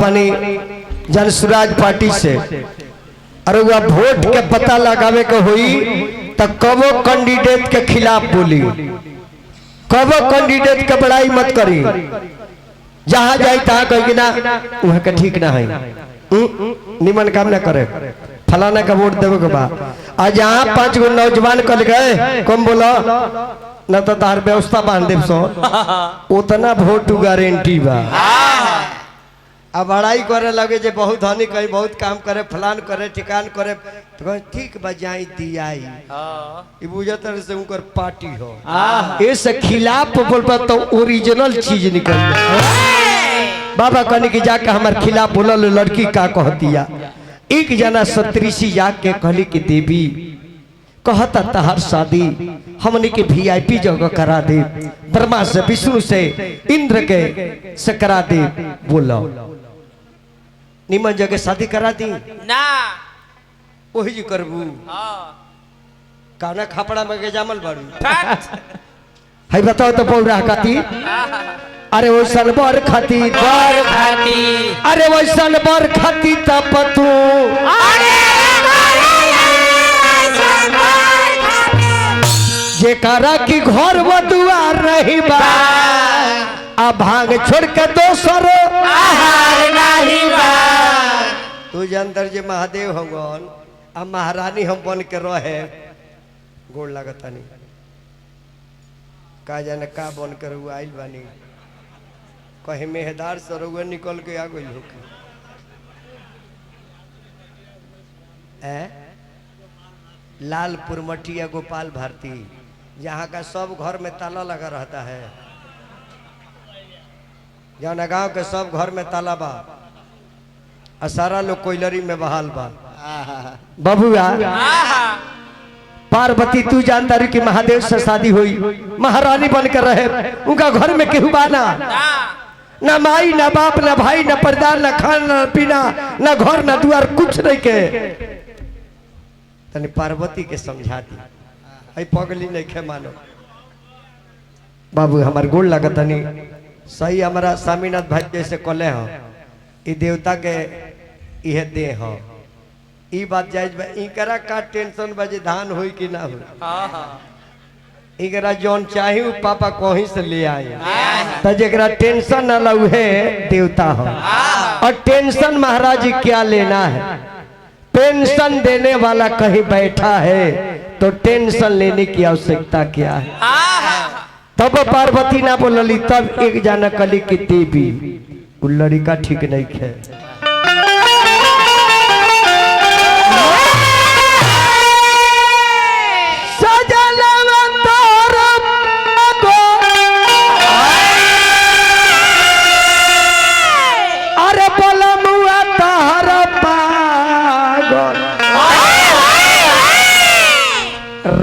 पानी जनसुराज पार्टी से अरे वह वोट के पता लगावे के हुई तो कबो कैंडिडेट के खिलाफ बोली, कबो कैंडिडेट के बड़ाई मत करी, जहां जाए तहां कही ना वह के ठीक ना है, निमन काम ना करे, फलाना का वोट देवे के बाद आज यहाँ 5 गो नौजवान कल गए कम बोलो न तो तार व्यवस्था बांध देव सो उतना वोट गारंटी बा। अब बड़ाई करे लगे जे बहुत धनी कहीं बहुत काम करे फलान करे ठिकान करे तो ठीक बजाई दियाई बुझत से उनकर पार्टी हो इससे खिलाफ बोलबा तो ओरिजिनल चीज निकल बाबा कहने की जाके हमारे खिलाफ बोलल लड़की का कह दिया। एक जना सतरीसी जाके कहली कि देवी कहता तहार शादी हमने के VIP जगह करा दे, ब्रह्मा से विष्णु से इंद्र के से करा दे, बोलो निमन जगह शादी करा दी ना वही जी करबू काना खापड़ा में के जामल बाड़ू है बताओ तो बोल रहा खाती अरे वो सन बर खाती अरे वो सन बर खाती तब तू जे करा की घर वो दुआर नहीं बा आ भांग छोड़ के दोसर आहार नहीं बा। तू अंदर जे महादेव भगवान आ महारानी हम बन के रहे गोड़ लगता नहीं का जाने का बन कर आइल बानी कहे मेहदार सरोवर निकल के आ गई हो लालपुर मटिया गोपाल भारती यहाँ का सब घर में ताला लगा रहता है, जौना गांव के सब घर में ताला बा आ सारा लोग कोयलरी में बहाल बा। बबुआ पार्वती तू जानता रही कि महादेव से शादी हुई महारानी बनकर रहे उनका घर में केहू बाना ना माई ना बाप ना भाई ना परिदार ना खाना ना पीना ना घर ना द्वार कुछ नहीं के तनी पार्वती के समझा दी आई पगली नहीं खे मानो बाबू हमार गोड़ लगता नहीं सही हमारा स्वामीनाथ भाई जैसे कले हो ई देवता के यह दे हो ई बात जायज बा इकरा का टेंशन बजे धान होई कि ना होई इकरा जौन चाही उ पापा कहीं से ले आए तो जरा टेंशन ना लऊ है देवता हो और टेंशन महाराज जी क्या लेना है पेंशन देने वाला कहीं बैठा है तो टेंशन लेने की आवश्यकता क्या है। तब पार्वती ना बोलली तब एक जाना कली की देवी लड़का ठीक नहीं खे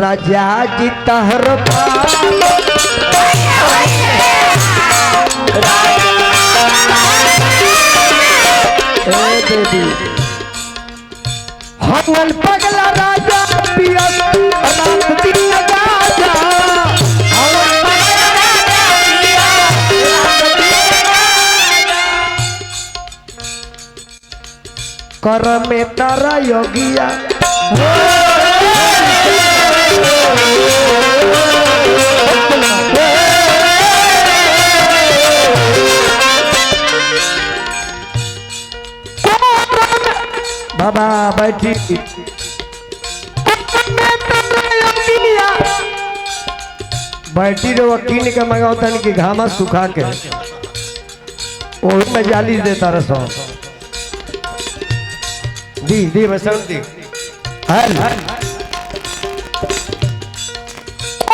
राजा जी तहर हवन पगला राजा कर में तारा योगिया बाबा बैठी बैठी रे वकील के मंगाओ तन की घामा सुखा के में जाली देता रसो दी बसन दी हल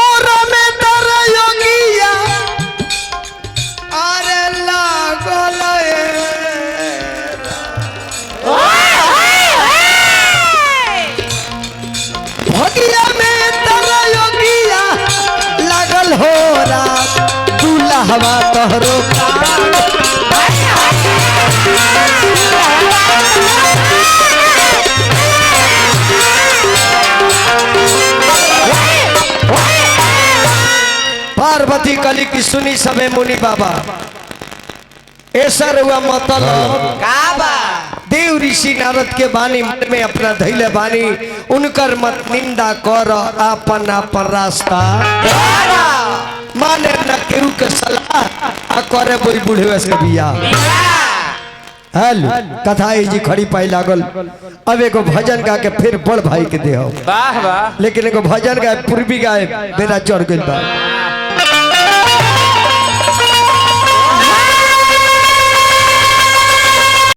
और में तारा योगिया अरे लागल भगिया में तारा योगिया लागल हो रात दूल्हा तोहरो पार्वती कली की सुनी सबे मुनि बाबा ऐसा रुआ मतलब का बा देव ऋषि नारद के बानी मन में अपना धैले बानी उनकर मत निंदा कर आपन आपन रास्ता माने न केहू के सलाह आ करे बोई बूढ़े वैसे बिया हेलो कथा जी खड़ी पाई लागल। अब एगो भजन गा के फिर बड़ भाई के देहो वाह वाह लेकिन एगो भजन गाय पूर्वी गाय बेरा चढ़ गइल बा।